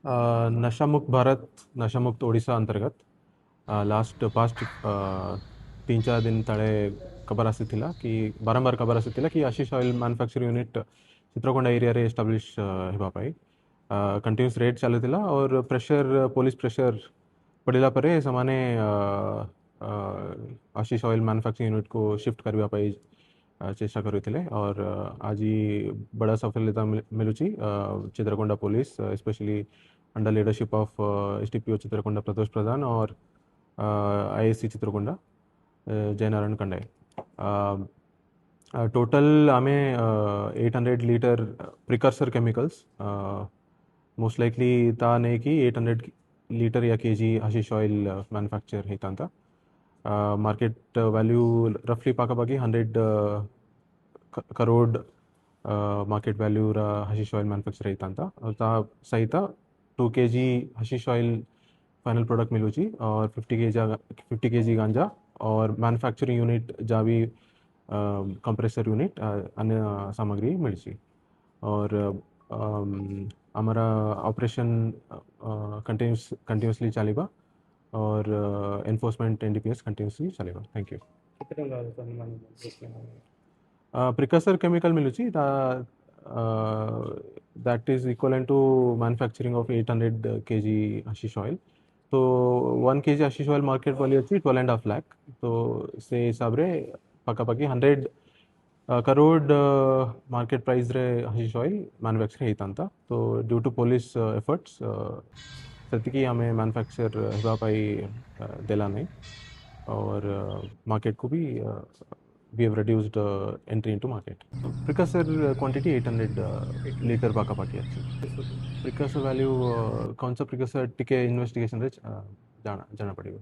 नशा मुक्त भारत नशा मुक्त ओडिशा अंतर्गत लास्ट पास्ट 3-4 दिन तले खबर आसीथिला कि बारंबार खबर आसीथिला कि hashish oil manufacturing unit Chitrakonda area रे एस्टाब्लिश हेबा पाई कंटिन्यूस रेड चलुथिला और प्रेशर पुलिस प्रेशर पड़िला परे समाने आशीष ऑयल मैन्युफैक्चरिंग यूनिट को शिफ्ट करबा पाई चेष्टा करुଥିଲେ और आज बड़ा सफलता मिलुची Chitrakonda police specially under leadership of SDPO Chitrakonda Pratosh Pradhan और आईएससी चित्रकोंडा जयनारायण कंडाई टोटल आमे 800 litre precursor chemicals most likely ता नहीं कि 800 लीटर या केजी हशीश ऑयल मैन्युफैक्चर होता मार्केट वैल्यू रफली पाकापाकी 100 crore market value hashish oil manufacture होता सहित 2 kg hashish oil final product मिलूची और 50 kg गांजा और मैन्युफैक्चरिंग यूनिट जहाँ भी कंप्रेसर यूनिट अन्य सामग्री मिली और हमारा ऑपरेशन कंटिन्यूसली चलेगा और एनफोर्समेंट एनडीपीएस कंटिन्यूसली चलेगा। Thank you. प्रिकर्सर केमिकल मिलूची that is equivalent to manufacturing of 800 kg hashish oil. तो 1 kg hashish oil market value अच्छी 12.5 लाख तो से हिसाब रे पकापाकी 100 करोड़ मार्केट प्राइस रे हशीश ऑयल मैन्युफैक्चर होता तो ड्यू टू पुलिस एफर्ट्स से हमें मैन्युफैक्चर हेबा पाई देला नहीं और मार्केट को भी we have reduced entry into market. Precursor quantity 800 litre पाकापाकी अच्छी। Precursor value कौन सा precursor टिके इन्वेस्टिगेशन रे जाना पड़ेगा।